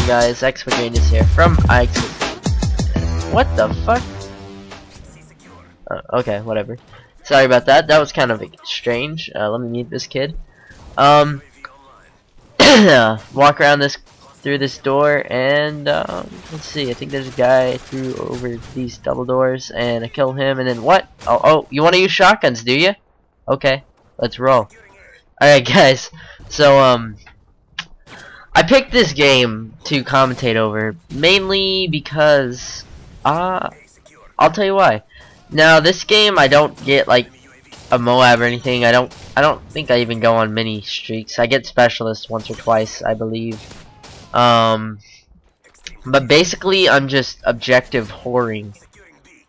guys? Xpagenius here from Ix. What the fuck? Okay, whatever. Sorry about that. That was kind of strange. Let me mute this kid. Walk around through this door, and let's see. I think there's a guy through over these double doors, and I kill him. And then what? Oh, you want to use shotguns, do you? Okay, let's roll. All right, guys. So I picked this game to commentate over mainly because I'll tell you why. Now this game I don't get like a Moab or anything. I don't think I even go on mini streaks. I get specialists once or twice, I believe. But basically I'm just objective whoring,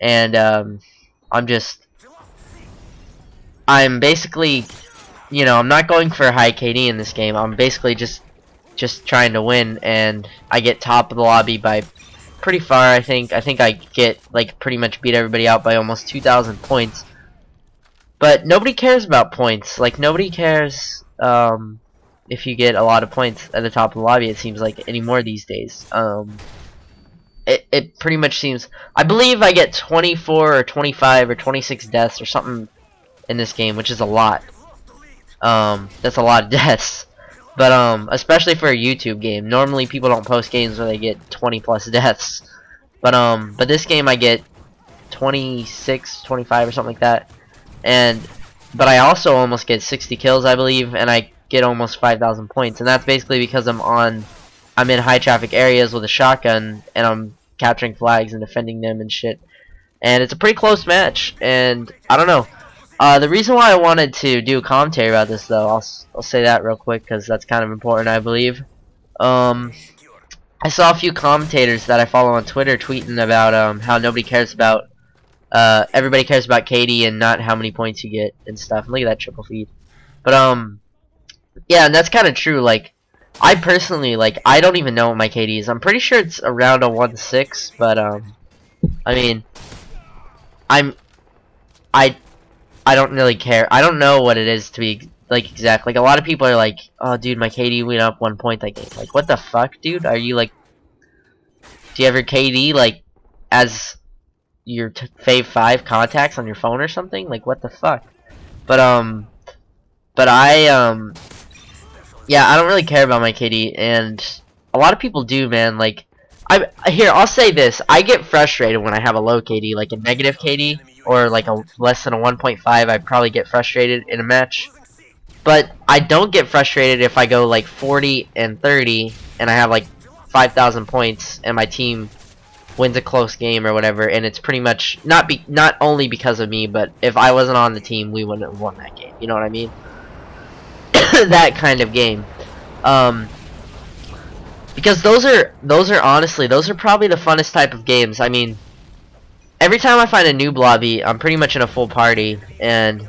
and I'm basically, you know, I'm not going for high KD in this game. I'm basically just trying to win, and I get top of the lobby by pretty far. I think I get like pretty much beat everybody out by almost 2,000 points. But nobody cares about points. Like nobody cares if you get a lot of points at the top of the lobby, it seems like, anymore these days. It pretty much seems, I believe I get 24 or 25 or 26 deaths or something in this game, which is a lot. That's a lot of deaths. But especially for a YouTube game. Normally people don't post games where they get 20 plus deaths. But this game I get 26, 25 or something like that. But I also almost get 60 kills, I believe, and I get almost 5,000 points. And that's basically because I'm in high traffic areas with a shotgun, and I'm capturing flags and defending them and shit. And it's a pretty close match, and I don't know. The reason why I wanted to do a commentary about this, though, I'll say that real quick because that's kind of important, I believe. I saw a few commentators that I follow on Twitter tweeting about how nobody cares about, everybody cares about KD and not how many points you get and stuff. And look at that triple feed. But yeah, and that's kind of true. Like, I personally, like, I don't even know what my KD is. I'm pretty sure it's around a 1.6, but I mean, I don't really care. I don't know what it is to be like exact. Like a lot of people are like, "Oh, dude, my KD went up 1 point that game." Like, what the fuck, dude? Are you like, do you have your KD like as your fave 5 contacts on your phone or something? Like, what the fuck? But yeah, I don't really care about my KD, and a lot of people do, man. Like, I'll say this: I get frustrated when I have a low KD, like a negative KD. Or like a less than a 1.5, I'd probably get frustrated in a match. But I don't get frustrated if I go like 40 and 30 and I have like 5,000 points and my team wins a close game or whatever, and it's pretty much not only because of me, but if I wasn't on the team, we wouldn't have won that game. You know what I mean? That kind of game. Because those are honestly, those are probably the funnest type of games. I mean, every time I find a noob lobby, I'm pretty much in a full party, and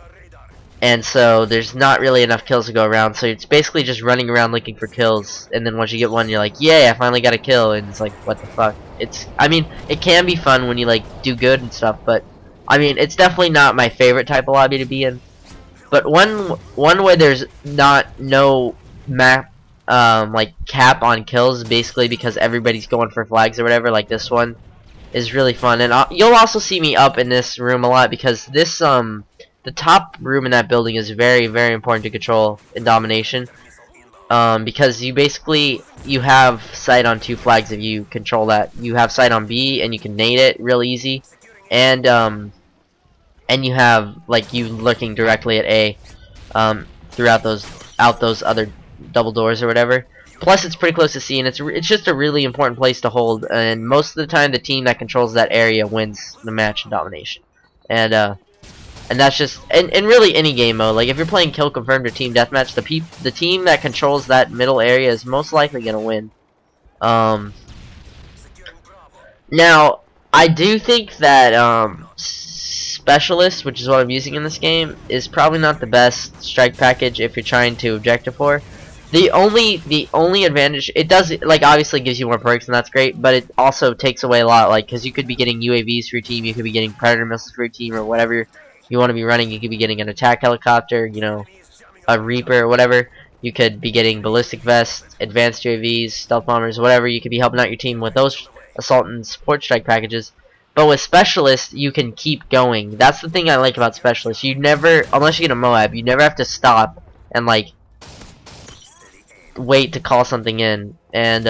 so there's not really enough kills to go around. So it's basically just running around looking for kills, and then once you get one, you're like, "Yay! I finally got a kill!" And it's like, "What the fuck?" I mean, it can be fun when you like do good and stuff, but I mean, it's definitely not my favorite type of lobby to be in. But one where there's no map like cap on kills, basically because everybody's going for flags or whatever, like this one, is really fun. And you'll also see me up in this room a lot because this the top room in that building is very, very important to control in domination, because you have sight on 2 flags if you control that. You have sight on B and you can nade it real easy, and you have like you looking directly at A throughout those other double doors or whatever. Plus, it's pretty close to C, and it's just a really important place to hold. And most of the time, the team that controls that area wins the match in domination. And that's just and really any game mode. Like if you're playing kill confirmed or team deathmatch, the team that controls that middle area is most likely gonna win. Now I do think that specialist, which is what I'm using in this game, is probably not the best strike package if you're trying to objective for. The only advantage, it does, like, obviously gives you more perks, and that's great, but it also takes away a lot, like, because you could be getting UAVs for your team, you could be getting Predator missiles for your team, or whatever you want to be running. You could be getting an attack helicopter, you know, a Reaper or whatever. You could be getting ballistic vests, advanced UAVs, stealth bombers, whatever. You could be helping out your team with those assault and support strike packages. But with specialists, you can keep going. That's the thing I like about specialists. You never, unless you get a Moab, you never have to stop and like wait to call something in. And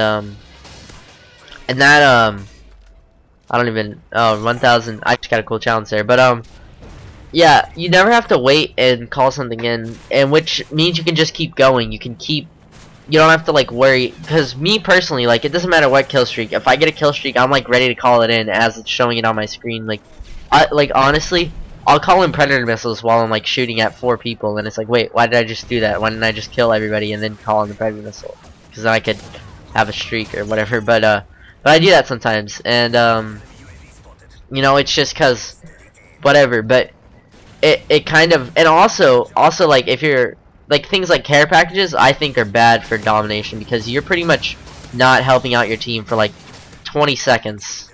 that I don't even, oh, 1000, I just got a cool challenge there. But yeah, you never have to wait and call something in, and which means you can just keep going. You can keep, you don't have to like worry, because me personally, like, it doesn't matter what kill streak. If I get a kill streak, I'm like ready to call it in as it's showing it on my screen. Like, honestly, I'll call in predator missiles while I'm like shooting at 4 people, and it's like, wait, why did I just do that? Why didn't I just kill everybody and then call in the predator missile? Because then I could have a streak or whatever. But I do that sometimes, and you know, it's just cause whatever. But it kind of, and also like, if you're like, things like care packages, I think are bad for domination, because you're pretty much not helping out your team for like 20 seconds,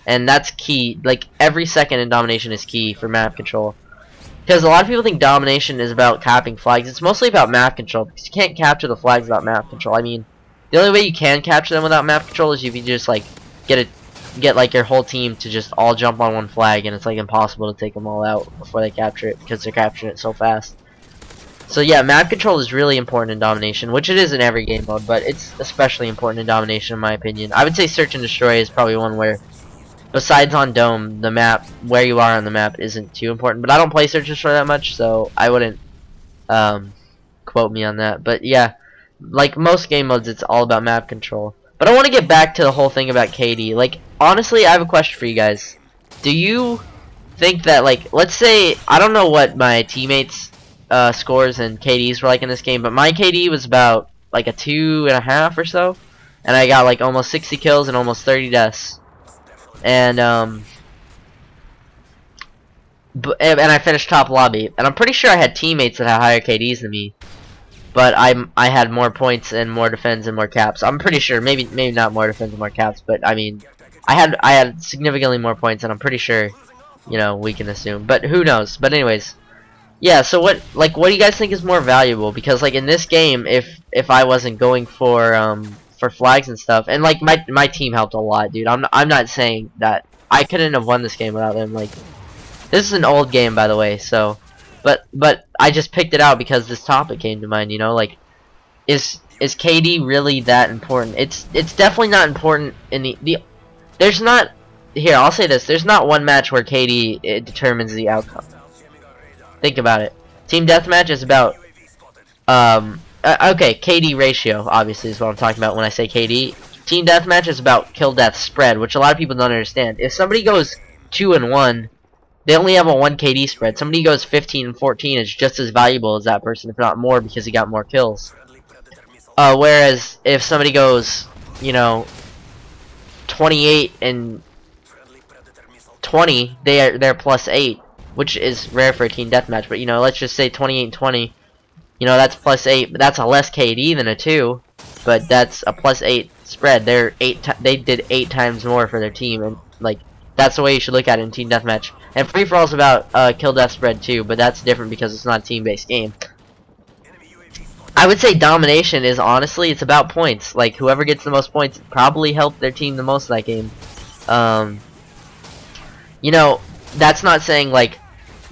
and that's key. Like, every second in domination is key for map control, because a lot of people think domination is about capping flags. It's mostly about map control, because you can't capture the flags without map control. I mean, the only way you can capture them without map control is if you just like get like your whole team to just all jump on one flag, and it's like impossible to take them all out before they capture it, because they're capturing it so fast. So yeah, map control is really important in domination, which it is in every game mode, but it's especially important in domination in my opinion. I would say search and destroy is probably one where, besides on Dome, the map, where you are on the map, isn't too important. But I don't play search and destroy that much, so I wouldn't quote me on that. But yeah, like most game modes, it's all about map control. But I want to get back to the whole thing about KD. Like, honestly, I have a question for you guys. Do you think that, like, let's say, I don't know what my teammates' scores and KDs were like in this game, but my KD was about like a 2.5 or so, and I got like almost 60 kills and almost 30 deaths, and I finished top lobby, and I'm pretty sure I had teammates that had higher KDs than me. But I had more points and more defense and more caps. I'm pretty sure, maybe not more defense and more caps, but I mean, I had significantly more points, and I'm pretty sure, you know, we can assume. But who knows? But anyways, yeah. So what do you guys think is more valuable? Because like in this game, if I wasn't going for flags and stuff, and like my team helped a lot, dude. I'm not saying that I couldn't have won this game without them. Like, this is an old game, by the way, so. But I just picked it out because this topic came to mind, you know, like, is KD really that important? It's definitely not important in there's not, here, I'll say this, there's not one match where KD determines the outcome. Think about it. Team deathmatch is about okay, KD ratio obviously is what I'm talking about when I say KD. Team deathmatch is about kill death spread, which a lot of people don't understand. If somebody goes 2-1, they only have a 1 KD spread. Somebody goes 15-14 is just as valuable as that person, if not more, because he got more kills. Whereas if somebody goes, you know, 28-20, they're +8, which is rare for a team deathmatch. But you know, let's just say 28-20. You know, that's +8, but that's a less KD than a 2. But that's a +8 spread. They did 8 times more for their team, and like, that's the way you should look at it in team deathmatch. And free for all is about kill death spread too, but that's different because it's not a team based game. I would say domination is, honestly, it's about points. Like, whoever gets the most points probably helped their team the most in that game. You know, that's not saying like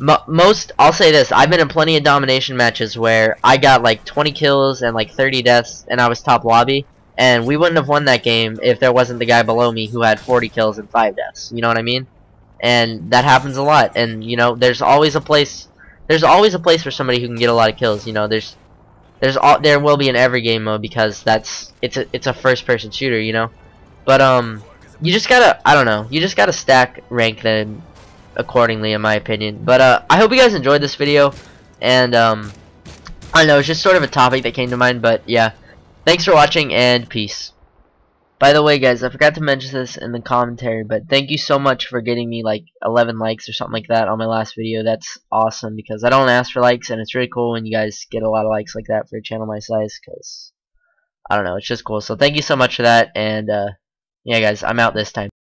I'll say this, I've been in plenty of domination matches where I got like 20 kills and like 30 deaths and I was top lobby, and we wouldn't have won that game if there wasn't the guy below me who had 40 kills and 5 deaths. You know what I mean? And that happens a lot. And you know, there's always a place for somebody who can get a lot of kills. You know, there will be in every game mode, because it's a first person shooter, you know. But you just gotta, I don't know, you just gotta stack rank them accordingly, in my opinion. But I hope you guys enjoyed this video, and I don't know, it's just sort of a topic that came to mind. But yeah, thanks for watching, and peace. By the way, guys, I forgot to mention this in the commentary, but thank you so much for getting me like 11 likes or something like that on my last video. That's awesome, because I don't ask for likes, and it's really cool when you guys get a lot of likes like that for a channel my size, because I don't know, it's just cool. So thank you so much for that, and yeah, guys, I'm out this time.